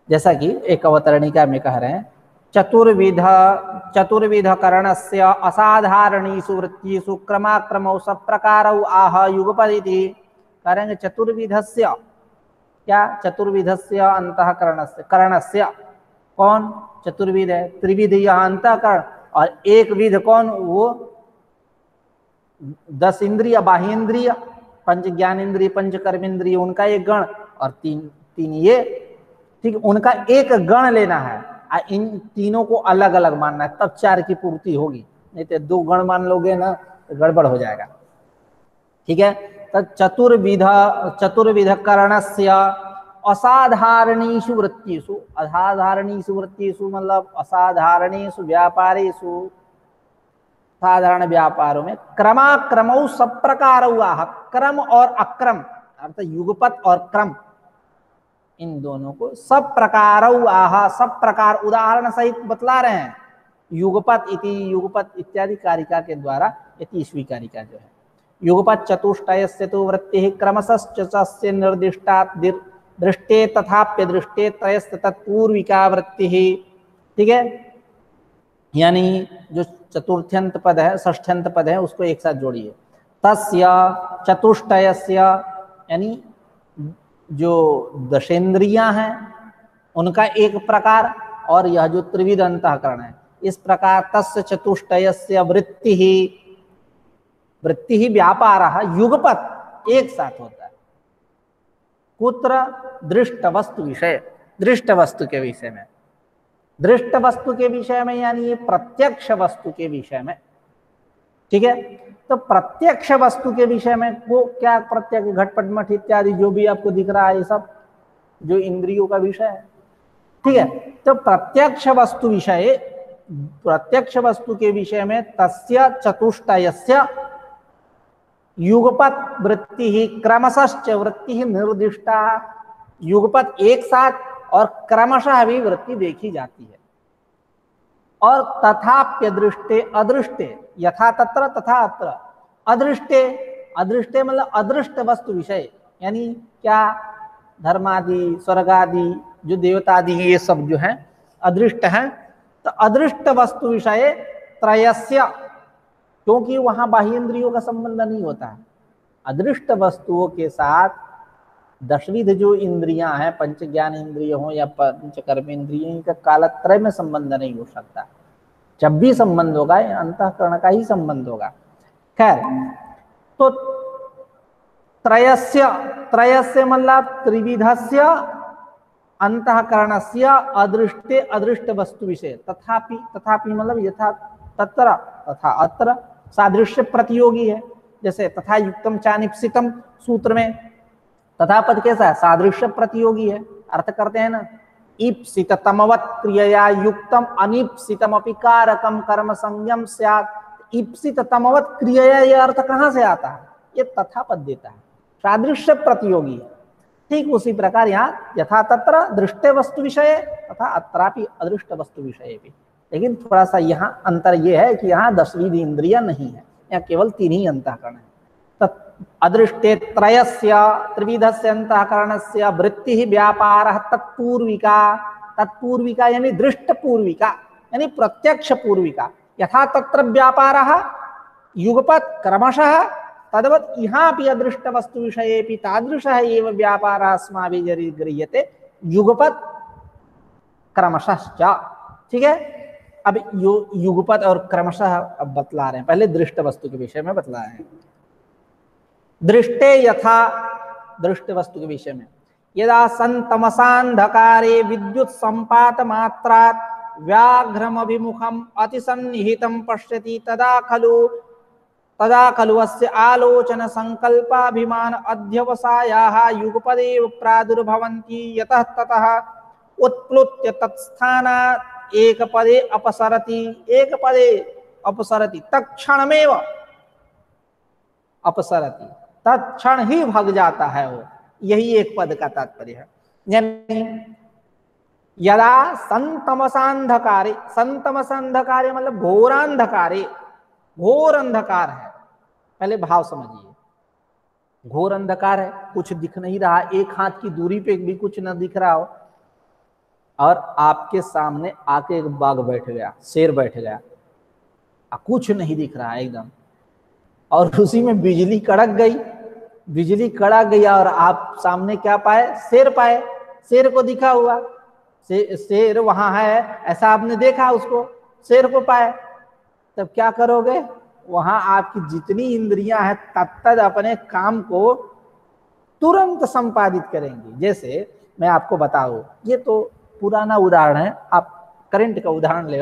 जैसा कि एक अवतरणिका में कह रहे हैं, चतुर्विध करणस्य असाधारणीषु वृत्तिषु क्रमाक्रमौ सप्रकारौ आह युगपत् इति। करेंगे चतुर्विधस्य, क्या चतुर्विधस्य अंतःकरणस्य, करणस्य कौन चतुर्विध है, त्रिविध यह अंतःकरण, और एक विध कौन, वो 10 इंद्रिय बाह्येंद्रिय, पंच ज्ञानेन्द्रिय पंच कर्मेंद्रिय, उनका एक गण, और तीन ये, ठीक, उनका एक गण लेना है। इन तीनों को अलग अलग मानना है, तब 4 की पूर्ति होगी, नहीं तो 2 गण मान लोगे ना तो गड़बड़ हो जाएगा, ठीक है। तो चतुर्विध करणस्य असाधारणीषु वृत्तिषु, असाधारणीषु वृत्तिषु मतलब असाधारणीषु व्यापारेषु, साधारण व्यापारों में क्रमाक्रमौ सब प्रकार, क्रम और अक्रम अर्थात युगपत और क्रम, इन दोनों को सब प्रकार आह, सब प्रकार उदाहरण सहित बतला रहे हैं। युगपत इति, युगपत इत्यादि कारिका के द्वारा ये 30वीं कारिका जो है। युगपत चतुष्टयस्य तो वृत्ति क्रमशश्च निर्दिष्टा दृष्टे तथाप्य दृष्टे त्रयस्य तत्पूर्विका वृत्ति, ठीक है। यानी जो चतुर्थ्यंत पद है, षष्ठ्यंत पद है, उसको एक साथ जोड़िए। तस्य चतुष्टयस्य यानी जो दशेंद्रियां हैं उनका एक प्रकार, और यह जो त्रिविध अंतःकरण है इस प्रकार। तस्य चतुष्टयस्य वृत्ति ही व्यापारः युगपत एक साथ होता है। कुत्र दृष्ट वस्तु विषय, दृष्ट वस्तु के विषय में, दृष्ट वस्तु के विषय में यानी ये प्रत्यक्ष वस्तु के विषय में, ठीक है। तो प्रत्यक्ष वस्तु के विषय में वो क्या, प्रत्यक्ष घटपट मठ इत्यादि जो भी आपको दिख रहा है, ये सब जो इंद्रियों का विषय है, ठीक है। तो प्रत्यक्ष वस्तु विषय, प्रत्यक्ष वस्तु के विषय में तस्य चतुष्टयस्य युगपत वृत्ति ही क्रमशश्च वृत्ति ही निर्दिष्टा, युगपत एक साथ और क्रमशः भी वृत्ति देखी जाती है। और तथाप्यदृष्टे अदृष्टे यथा तत्र तथा अत्र, अदृष्टे, अदृष्टे मतलब अदृष्ट वस्तु विषय, यानी क्या, धर्मादि स्वर्गादि जो देवतादि ये सब जो है अदृष्ट हैं। तो अदृष्ट वस्तु विषय त्रयस्य, क्योंकि वहां बाह्य इंद्रियों का संबंध नहीं होता है, अदृष्ट वस्तुओं के साथ दशविध जो इंद्रियां हैं, पंच ज्ञान इंद्रिय हो या पंच कर्म इंद्रिय, इनका कालत्रय में संबंध नहीं हो सकता। जब भी संबंध होगा अंतःकरण का ही संबंध होगा। खैर, तो त्रयस्य, त्रयस्य मतलब त्रिविधस्य अंतःकरणस्य अदृष्टे अदृष्ट वस्तु विषय, तथापि, तथापि मतलब यथा तत्र तथा अत्र, सादृश्य प्रतियोगी है। जैसे तथा युक्तम चानिप्सितम सूत्र में तथा पद कैसा है, सादृश्य प्रतियोगी है। अर्थ करते हैं ना, ईप्सित तमवत क्रियया युक्तम अनिप्सितम अपि कारकम कर्म संयम स्यात्। ईप्सित तमवत क्रियया, ये अर्थ कहां से आता है, ये तथा पद देता है, सादृश्य प्रतियोगी है। ठीक उसी प्रकार यहाँ यथा तत्र दृष्टे वस्तु विषय तथा अत्रापि अदृष्ट वस्तु विषय भी। लेकिन थोड़ा सा यहाँ अंतर ये है कि यहाँ 10वीं इंद्रिया नहीं है, यहाँ केवल 3 ही अंतःकरण है। अदृष्टे त्रयस्य त्रिविधस्य अंतःकरणस्य वृत्ति ही व्यापारः तत्पूर्विका, तत्पूर्विका यानी दृष्ट पूर्विका यानी प्रत्यक्ष पूर्विका। यथा तत्र व्यापारः युगपत् क्रमशः तद्वत् यहाँ भी अदृष्ट वस्तु विषयेपि तादृशः एव व्यापारः अस्माभिः गृह्यते युगपत् क्रमशश्च। ठीक है, अब युगपत् और क्रमशः अब बतला रहे हैं, पहले दृष्ट वस्तु के विषय में बतला रहे हैं। दृष्टे यथा, दृष्ट वस्तु के विषय में, यदा संतमसांधकारे विद्युत संपात मात्रात् व्याघ्रम अभिमुखम अतिसन्निहितं पश्यति तदा खलु अस्य आलोचन संकल्पाभिमान अध्यवसायाः युगपदेव प्रादुर्भवन्ति। यतः ततः उत्प्लुत्य तत्स्थानात् एकपदे अपसरति, एकपदे अपसरति तत्क्षणमेव अपसरति, तत्क्षण ही भाग जाता है वो। यही एक पद का तात्पर्य है। यानी यदा संतमसांधकारे, संतमसांधकारे मतलब घोरांधकारे, घोर अंधकार है, पहले भाव समझिए। घोर अंधकार है, कुछ दिख नहीं रहा, एक हाथ की दूरी पे भी कुछ न दिख रहा हो, और आपके सामने आके एक बाघ बैठ गया, शेर बैठ गया, कुछ नहीं दिख रहा एकदम, और उसी में बिजली कड़क गई, बिजली कड़क गई और आप सामने क्या पाए, शेर पाए, शेर को दिखा हुआ, शेर वहां है ऐसा आपने देखा, उसको शेर को पाए, तब क्या करोगे, वहां आपकी जितनी इंद्रियां हैं तत्तद अपने काम को तुरंत संपादित करेंगी। जैसे मैं आपको बताऊं, ये तो पुराना उदाहरण है, आप करंट का उदाहरण ले,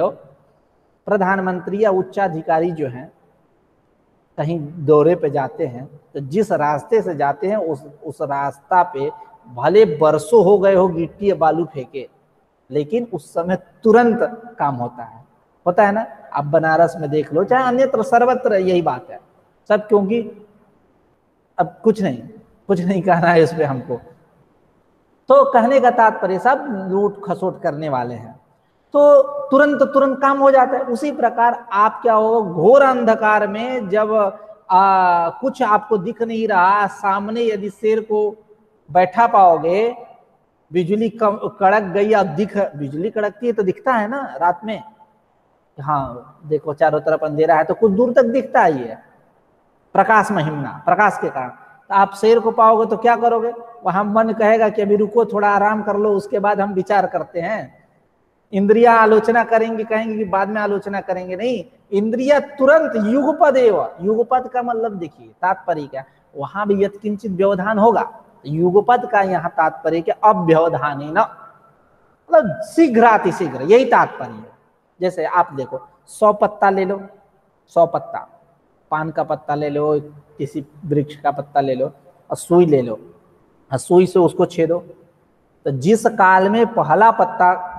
प्रधानमंत्री या उच्चाधिकारी जो हैं कहीं दौरे पे जाते हैं, तो जिस रास्ते से जाते हैं उस रास्ता पे भले बरसों हो गए हो गिट्टी या बालू फेंके, लेकिन उस समय तुरंत काम होता है ना। आप बनारस में देख लो, चाहे अन्यत्र सर्वत्र यही बात है सब, क्योंकि अब कुछ नहीं कहना है इस पे हमको। तो कहने का तात्पर्य सब लूट खसोट करने वाले हैं, तो तुरंत काम हो जाता है। उसी प्रकार आप क्या हो, घोर अंधकार में जब कुछ आपको दिख नहीं रहा, सामने यदि शेर को बैठा पाओगे, बिजली कड़क गई, बिजली कड़कती है तो दिखता है ना रात में, हाँ देखो चारों तरफ अंधेरा है तो कुछ दूर तक दिखता ही है, प्रकाश महिमा, प्रकाश के कारण। तो आप शेर को पाओगे तो क्या करोगे, वहां मन कहेगा कि अभी रुको थोड़ा आराम कर लो, उसके बाद हम विचार करते हैं। इंद्रिया आलोचना करेंगे, कहेंगे कि बाद में आलोचना करेंगे, नहीं, इंद्रिया तुरंत युगपदेव, युगपद का मतलब देखिए तात्पर्य क्या, वहां भी यत्किंचित व्यवधान होगा, युगपद का यहाँ तात्पर्य क्या, अव्यवधानेन मतलब शीघ्रातिशीघ्र, यही तात्पर्य है। जैसे आप देखो 100 पत्ता ले लो, 100 पत्ता, पान का पत्ता ले लो, किसी वृक्ष का पत्ता ले लो और सुई ले लो और सुई से उसको छेदो, तो जिस काल में पहला पत्ता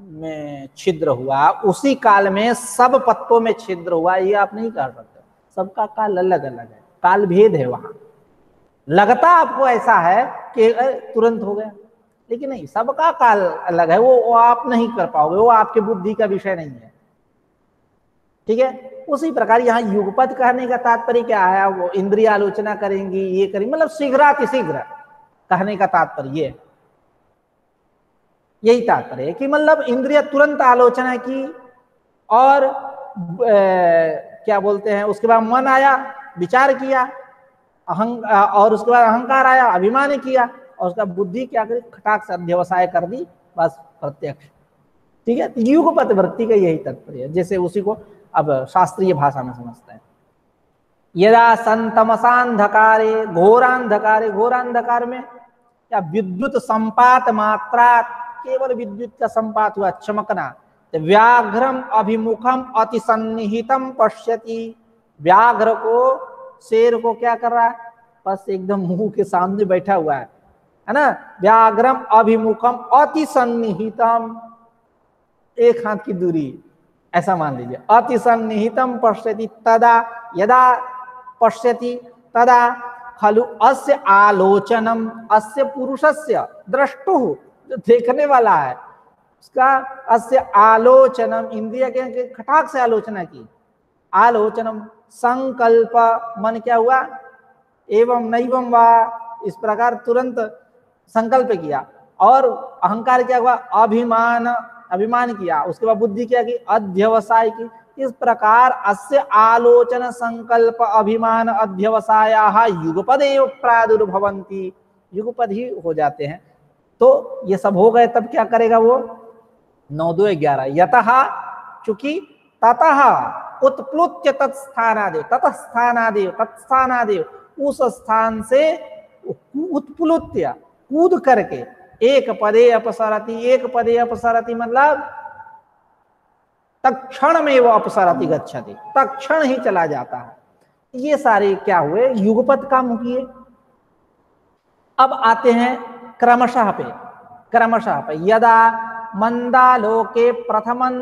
में छिद्र हुआ उसी काल में सब पत्तों में छिद्र हुआ, ये आप नहीं कर सकते। सबका काल अलग अलग है, काल भेद है वहां। लगता आपको ऐसा है कि तुरंत हो गया, लेकिन नहीं, सबका काल अलग है, वो आप नहीं कर पाओगे, वो आपके बुद्धि का विषय नहीं है। ठीक है, उसी प्रकार यहाँ युगपत कहने का तात्पर्य क्या है, वो इंद्रिय आलोचना करेंगी, ये करेंगी, मतलब शीघ्रातिशीघ्र कहने का तात्पर्य ये, यही तात्पर्य है कि मतलब इंद्रिय तुरंत आलोचना की और क्या बोलते हैं, उसके बाद मन आया, विचार किया, और उसके बाद अहंकार आया, अभिमान किया, और उसका बुद्धि क्या करी, खटाक से अध्यवसाय कर दी, बस प्रत्यक्ष। ठीक है, युगपत वृत्ति का यही तात्पर्य है, जैसे उसी को अब शास्त्रीय भाषा में समझते हैं। यदा संतमसांधकारे घोरांधकारे, घोरांधकार में क्या विद्युत संपात मात्रा, केवल विद्युत का संपात हुआ, चमकना, तो व्याघ्रम अभिमुखम अतिसन्निहितम पश्यति, व्याघ्र को, शेर को क्या कर रहा है, बस एकदम मुंह के सामने बैठा हुआ है ना, व्याघ्रम अभिमुखम अतिसन्निहितम, एक हाथ की दूरी, ऐसा मान लीजिए, अतिसन्निहितम पश्यति, तदा यदा पश्यति तदा खलु अस्य आलोचनम, अस्य पुरुषस्य द्रष्टुः, जो देखने वाला है उसका, अस्य आलोचनम, इंद्रिय के खटाक से आलोचना की, आलोचनम संकल्प, मन क्या हुआ, एवं नैवं वा, इस प्रकार तुरंत संकल्प किया, और अहंकार क्या हुआ, अभिमान, अभिमान किया, उसके बाद बुद्धि क्या की, अध्यवसाय की। इस प्रकार अस्य आलोचन संकल्प अभिमान अध्यवसायाः युगपद एव प्रादुर्भवन्ति, युगपद ही हो जाते हैं। तो ये सब हो गए, तब क्या करेगा वो, 9 2 11, यतः, चूंकि, ततः उत्प्लुत्य तत्स्थानादेव, तत्स्थानादेव, तत्स्थानादेव, उस स्थान से उत्प्लुत्य, कूद करके, एक पदे अपसरति, एक पदे अपसरति मतलब तत्क्षण में वो अपसरति गच्छति, तत्क्षण ही चला जाता है। ये सारे क्या हुए, युगपत काम किए। अब आते हैं क्रमशः पे, क्रमशः पे, यदा मंदालोके प्रथमं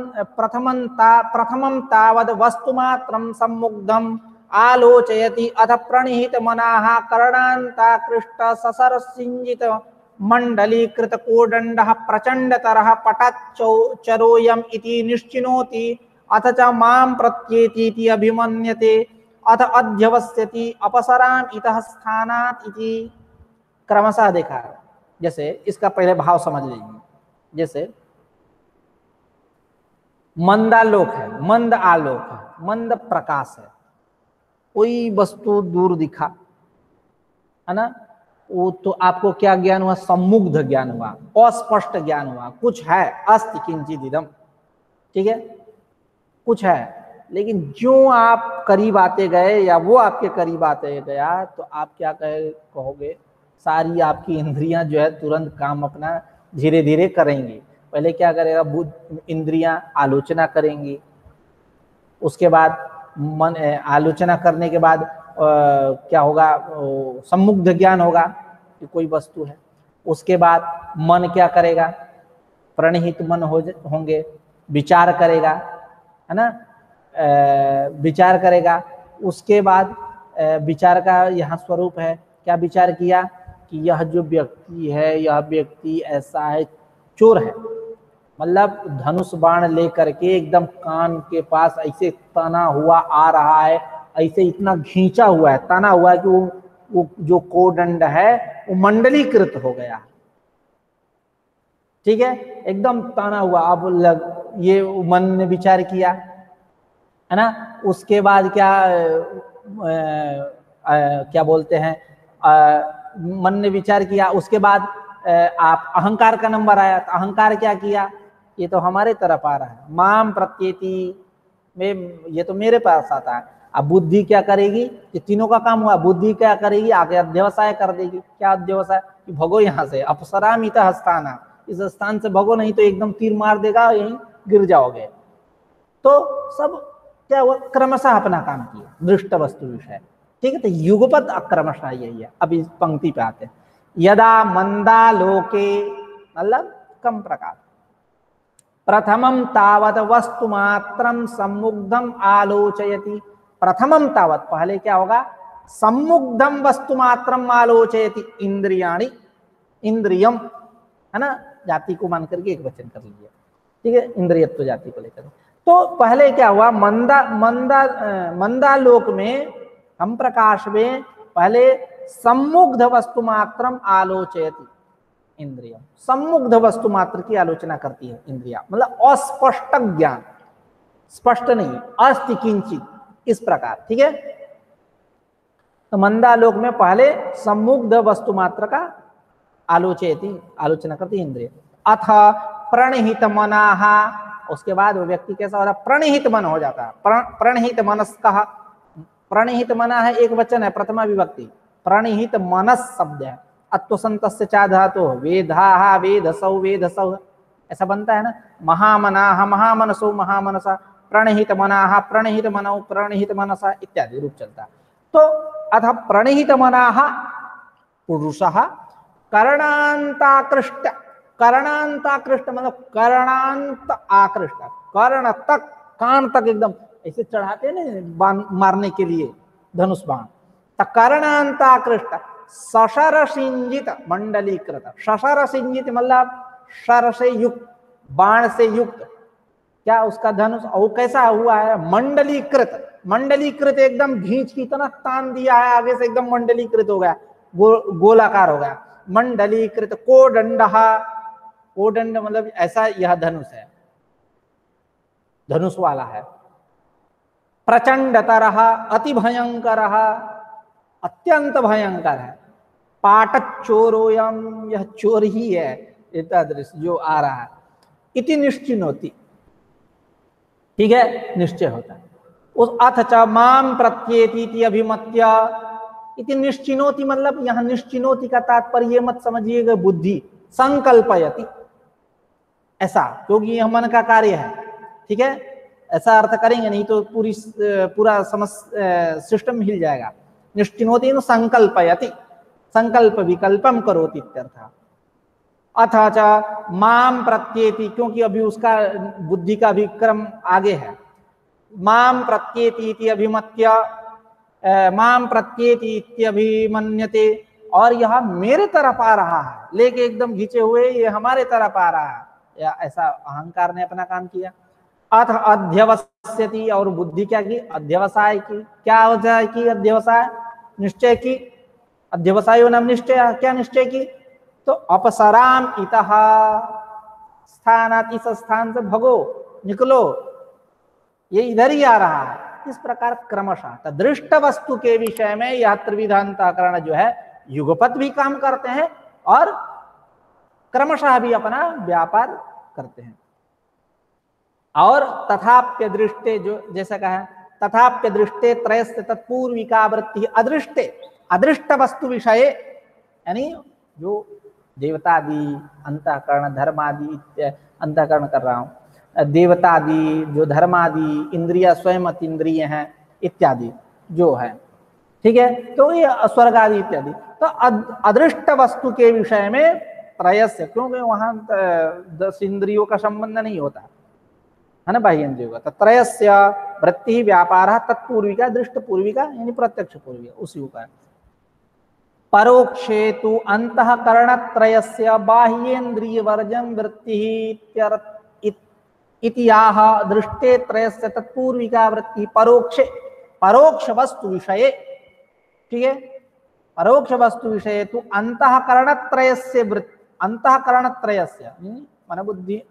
तावद वस्तुमात्रं सम्मुग्धं आलोचयति, अथ प्रणिहित मनाः कर्णान्ताकृष्ट ससर सिंजित मंडलीकृत कोदंडः प्रचंडतरः पटाच्चरोयम् इति निश्चिनोति, अथ च मां प्रत्येतीति अभिमन्यते, अथ अध्यवस्यति अपसराम इतः स्थानात् इति। क्रमशः देखा, जैसे इसका पहले भाव समझ लीजिए, जैसे मंदालोक है, मंद आलोक है, मंद प्रकाश है, कोई वस्तु दूर दिखा है ना, वो तो आपको क्या ज्ञान हुआ, सम्मुग्ध ज्ञान हुआ, अस्पष्ट ज्ञान हुआ, कुछ है, अस्ति किंचित इदम, ठीक है, कुछ है। लेकिन जो आप करीब आते गए या वो आपके करीब आते गया, तो आप क्या कहोगे, सारी आपकी इंद्रियां जो है तुरंत काम अपना धीरे धीरे करेंगी। पहले क्या करेगा, बुद्ध इंद्रियां आलोचना करेंगी, उसके बाद मन, आलोचना करने के बाद क्या होगा, सम्मुग्ध ज्ञान होगा कि कोई वस्तु है। उसके बाद मन क्या करेगा, प्रणहित मन होंगे, विचार करेगा, है ना, विचार करेगा। उसके बाद विचार का यहाँ स्वरूप है, क्या विचार किया कि यह जो व्यक्ति है, यह व्यक्ति ऐसा है, चोर है, मतलब धनुष बाण लेकर के एकदम कान के पास ऐसे तना हुआ आ रहा है, ऐसे इतना खींचा हुआ है, तना हुआ है कि वो जो कोदंड है वो मंडलीकृत हो गया, ठीक है, एकदम तना हुआ। अब ये मन ने विचार किया, है ना। उसके बाद क्या बोलते हैं, मन ने विचार किया, उसके बाद आप अहंकार का नंबर आया, तो अहंकार क्या किया, ये तो हमारे तरफ आ रहा है, माम प्रत्येति में, ये तो मेरे पास आता है। अब बुद्धि क्या करेगी, ये तीनों का काम हुआ, बुद्धि क्या करेगी, आगे अध्यवसाय कर देगी। क्या अध्यवसाय, कि भगो यहाँ से, अपसरामित स्थाना, इस स्थान से भगो, नहीं तो एकदम तीर मार देगा, यहीं गिर जाओगे। तो सब क्या हुआ, क्रमशः अपना काम किया, दृष्ट वस्तु विषय। ठीक है, तो युगपत अक्रमशः यही है। अब इस पंक्ति पे आते हैं। यदा मंदालोके मतलब कम प्रकार, प्रथमं तावत वस्तु मात्रम सम्मुग्धम आलोचयति। प्रथमं तावत पहले क्या होगा, सम्मुग्धम वस्तु मात्रम आलोचयति इंद्रियाणि, इंद्रियम है ना, जाति को मान करके एक वचन कर लीजिए। ठीक है, इंद्रियत्व जाति को लेकर। तो पहले क्या हुआ, मंदालोक में, हम प्रकाश में पहले सम्मुग्ध वस्तु मात्रम आलोचयति इंद्रियम, सम्मुग्ध वस्तु मात्र की आलोचना करती है इंद्रिया, मतलब अस्पष्ट ज्ञान, स्पष्ट नहीं, अस्ति किंचित, इस प्रकार। ठीक है, तो मंदालोक में पहले सम्मुग्ध वस्तु मात्र का आलोचयति, आलोचना करती इंद्रिय। अथ प्रणहित मनाहा, उसके बाद वो व्यक्ति कैसा होता है, प्रणहित मन हो जाता है। प्रणहित मनस्कः, प्रणहित मना है एक वचन है, प्रथमा विभक्ति, प्रणहित मनस शब्द है। अत्वसंतस्य चा धातु, वेधाहा वेधसौ वेधसौ, ऐसा बनता है ना। महामनाः महामनसो महामनसा, प्रणहित मनाः प्रणहित मनौ प्रणहित मनसा इत्यादि रूप चलता है। तो अथ प्रणहित मनाः पुरुषः कर्णांताकृष्ट, कर्णांताकृष्ट मतलब कर्णांत आकृष्ट, कर्ण तक, कान तक एकदम ऐसे चढ़ाते हैं ना मारने के लिए धनुष बाण, कर्णांताकृष्ट सशर सिंजित मंडलीकृत, सशर सिंजित मतलब शर से युक्त, बाण से युक्त, क्या उसका धनुष, और कैसा हुआ है, मंडलीकृत, मंडलीकृत एकदम भींच की तरह तान दिया है आगे से, एकदम मंडलीकृत हो गया, गोलाकार हो गया, मंडलीकृत। कोदंडहा, कोदंड मतलब ऐसा, यह धनुष है, धनुष वाला है। प्रचंडतर, अति भयंकर, अत्यंत भयंकर है। पाटचोरोयम, यह चोर ही है, इतना दृश्य जो आ रहा है। इति निश्चिनोति, ठीक है, निश्चय होता है। उस अथ च माम प्रत्येति अभिमत्य, इति निश्चिनोति मतलब यहां निश्चिनोति का तात्पर्य ये मत समझिएगा बुद्धि, संकल्पयति ऐसा, क्योंकि यह मन का कार्य है। ठीक है, ऐसा अर्थ करेंगे नहीं तो पूरा सिस्टम हिल जाएगा। निश्चिनोति संकल्पयति, संकल्प विकल्पम करोति इत्यर्थ। अथ च माम प्रत्येति, क्योंकि अभी उसका बुद्धि का भी क्रम आगे है। माम प्रत्येति अभिमत्य, माम प्रत्येति इत्यभिमन्यते, और यह मेरे तरफ आ रहा है, लेके एकदम घिंचे हुए ये हमारे तरफ आ रहा है, या ऐसा अहंकार ने अपना काम किया। अथ अध्यवस्यति, और बुद्धि क्या की, अध्यवसाय की, क्या वजह की, अध्यवसाय निश्चय की, अध्यवसायो नाम निश्चय, क्या निश्चय की, तो अपसराम इतः स्थानात्, इस स्थान से भगो, निकलो, ये इधर ही आ रहा है। इस प्रकार क्रमशः दृष्ट वस्तु के विषय में यह त्रिविधांतकरण जो है युगपत भी काम करते हैं और क्रमशः भी अपना व्यापार करते हैं। और तथाप्य दृष्टे, जो जैसा कहा, तथाप्य दृष्टे त्रयस्य तत्पूर्विका वृत्ति अदृष्टे, अदृष्ट वस्तु विषय, यानी जो देवतादि अंतःकरण धर्मादि, अंतःकरण कर रहा हूं, देवतादि जो धर्मादि इंद्रिया स्वयं अतीन्द्रिय हैं इत्यादि जो है। ठीक है, तो ये स्वर्ग आदि इत्यादि, तो अदृष्ट वस्तु के विषय में त्रयस्य, क्योंकि वहां 10 इंद्रियों का संबंध नहीं होता है ना, बाह्य इंद्रियों का, तो त्रयस्य वृत्ति व्यापार तत्पूर्विका दृष्ट पूर्विका यानी प्रत्यक्ष पूर्विका, उसी का। परोक्षे तु अंतःकरणत्रयस्य बाह्येन्द्रिय वर्जन वृत्ति इतियाह दृष्टे त्रयस्य तत्पूर्विका वृत्ति परोक्षे, परोक्ष वस्तु विषये। ठीक है, परोक्ष वस्तु विषये तु अंतःकरणत्रयस्य वृत्ति, अंतःकरणत्रयस्य मन बुद्धि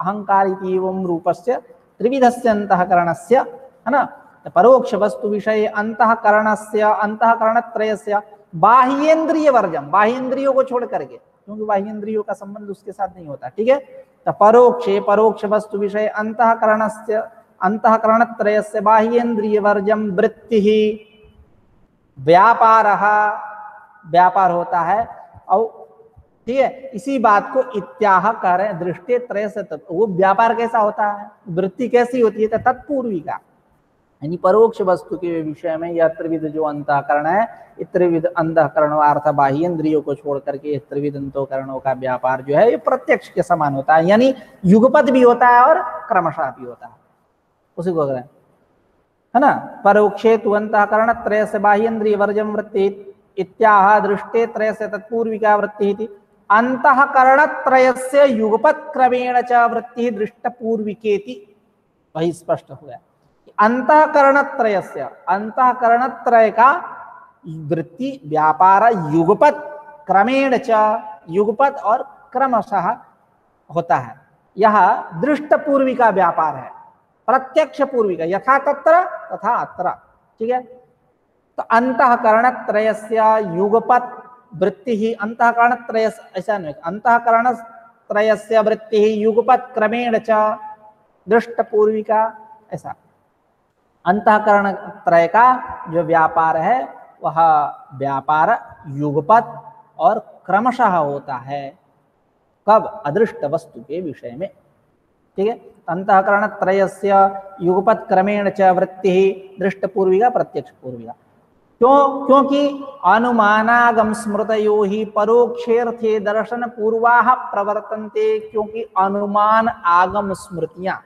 अहंकार एवं रूपस्य त्रिविधस्य अंतःकरणस्य, है ना। परोक्ष वस्तु विषये अंतःकरणस्य, अंतःकरणत्रयस्य बाह्येन्द्रिय वर्जम, बाह्येन्द्रियों को छोड़ करके, क्योंकि बाह्येन्द्रियों का संबंध उसके साथ नहीं होता। ठीक है, तो परोक्षे, परोक्ष वस्तु विषय अंतःकरणस्य, अंतःकरणत्रयस्य बाह्येन्द्रिय वर्जम वृत्ति ही व्यापार, व्यापार होता है। और ठीक है, इसी बात को इत्याह कह रहे हैं, दृष्टि त्रय से तत्व, वो व्यापार कैसा होता है, वृत्ति कैसी होती है, तत्पूर्विका, यानी परोक्ष वस्तु के विषय में यह त्रिविध जो अंतःकरण है, ये त्रिविध अंतःकरण अर्थ बाह्य इंद्रियों को छोड़ करके त्रिविध अंतःकरणों का व्यापार जो है ये प्रत्यक्ष के समान होता है, यानी युगपत भी होता है और क्रमशः भी होता है। उसी को अगर है ना, परोक्षे तु अंतःकरण त्रय से बाह्य इंद्रिय वर्जम वृत्ति इत्याह दृष्टे त्रय से तत्पूर्विका वृत्ति थी। अंतःकरण त्रयस्य युगपत क्रमेण च वृत्ति दृष्ट पूर्विकेति, वही स्पष्ट हो गया। अंतःकरण त्रयस्य, अंतःकरण त्रय का वृत्ति व्यापार युगपत क्रमेण च, युगपत और क्रमशः होता है। यह दृष्ट पूर्विका व्यापार है, प्रत्यक्ष पूर्विका, यथा तत्र तथा अत्र। ठीक है, तो अंतःकरण त्रयस्य युगपत वृत्ति ही, अंतःकरण त्रय ऐसा नहीं, अंतःकरण त्रयस्य वृत्ति ही युगपत क्रमेण च दृष्ट पूर्विका, ऐसा। अंतःकरण त्रय का जो व्यापार है वह व्यापार युगपत और क्रमशः होता है। कब? अदृष्ट वस्तु के विषय में। ठीक है, अंतःकरण त्रयस्य युगपत क्रमेण च वृत्ति दृष्ट पूर्विका प्रत्यक्ष पूर्विका। क्योंकि अनुमानागम स्मृतयो ही परोक्षेर्थे दर्शन पूर्वाः प्रवर्तन्ते, क्योंकि अनुमान आगम स्मृतियां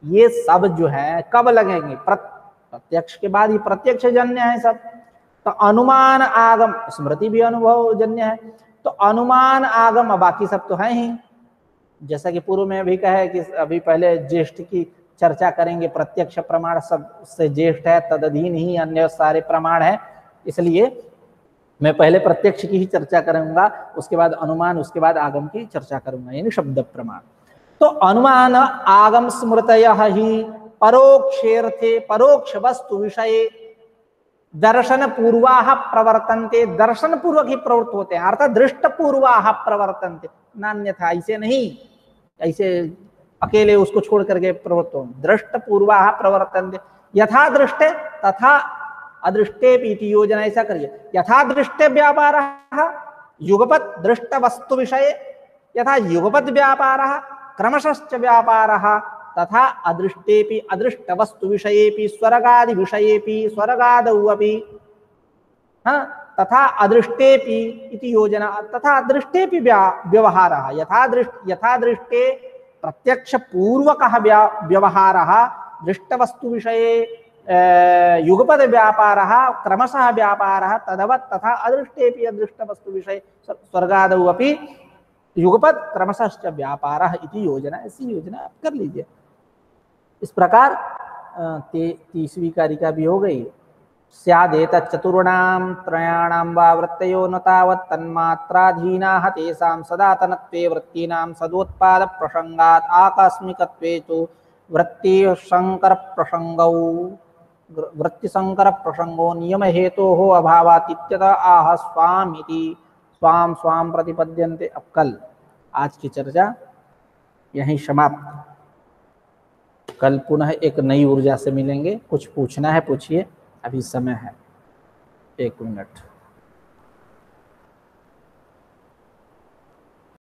ये सब जो है कब लगेंगे? प्रत्यक्ष के बाद ही प्रत्यक्ष जन्य है सब। तो अनुमान आगम, स्मृति भी अनुभव जन्य है, तो अनुमान आगम बाकी सब तो है ही। जैसा कि पूर्व में भी कहे कि अभी पहले ज्येष्ठ की चर्चा करेंगे, प्रत्यक्ष प्रमाण सबसे ज्येष्ठ है, तदधीन ही अन्य सारे प्रमाण है, इसलिए मैं पहले प्रत्यक्ष की ही चर्चा करूंगा, उसके बाद अनुमान, उसके बाद आगम की चर्चा करूंगा, यानी शब्द प्रमाण। तो अनुमान आगम स्मृतयः ही परोक्षेर्थे, परोक्ष वस्तु विषय दर्शन पूर्वाः प्रवर्तन्ते, दर्शन पूर्वक ही प्रवृत्त होते हैं, अर्थात दृष्ट पूर्वाः प्रवर्तन्ते, नान्यथा ऐसे नहीं, ऐसे अकेले उसको छोड़ करके प्रवृत्त हो। दृष्ट पूर्वाः प्रवर्तन्ते, यथा दृष्टे तथा अदृष्टे इति योजना, ऐसा करिए। यथा दृष्टे व्यापारः युगपत दृष्ट वस्तु विषये, यथा युगपत व्यापारः क्रमशश्च व्यापारः तथा अदृष्टेपि अदृष्ट वस्तु विषयेपि स्वर्गादि विषयेपि स्वर्गादौ अपि, हाँ, तथा अदृष्टेपि इति योजना, तथा अदृष्टेपि व्यवहारः, यथा दृष्टे प्रत्यक्ष पूर्वकः व्यवहारः दृष्ट वस्तु विषये युगपद व्यापारः क्रमशः व्यापारः तदवत् तथा अदृष्टेपि अदृष्ट वस्तु विषये स्वर्गादौ अपि युगपद क्रमशश्च व्यापारः इति योजना, ऐसी योजना आप कर लीजिए। इस प्रकार 30वीं कारिका भी हो गई। स्यादेतत् चतुर्णां त्रयाणां वा वृत्तयो न तावत् तन्मात्राधीनाः तेषां सदातनत्वे वृत्तीनां सदोत्पाद प्रसंगात् आकस्मिकत्वे तु वृत्ति संकर प्रसंगो नियम हेतोः अभावात् इत्यतः आह स्वाम इति स्वाम स्वाम प्रतिपद्यन्ते। अब कल आज की चर्चा यहीं समाप्त। कल पुनः एक नई ऊर्जा से मिलेंगे। कुछ पूछना है पूछिए, अभी समय है 1 मिनट।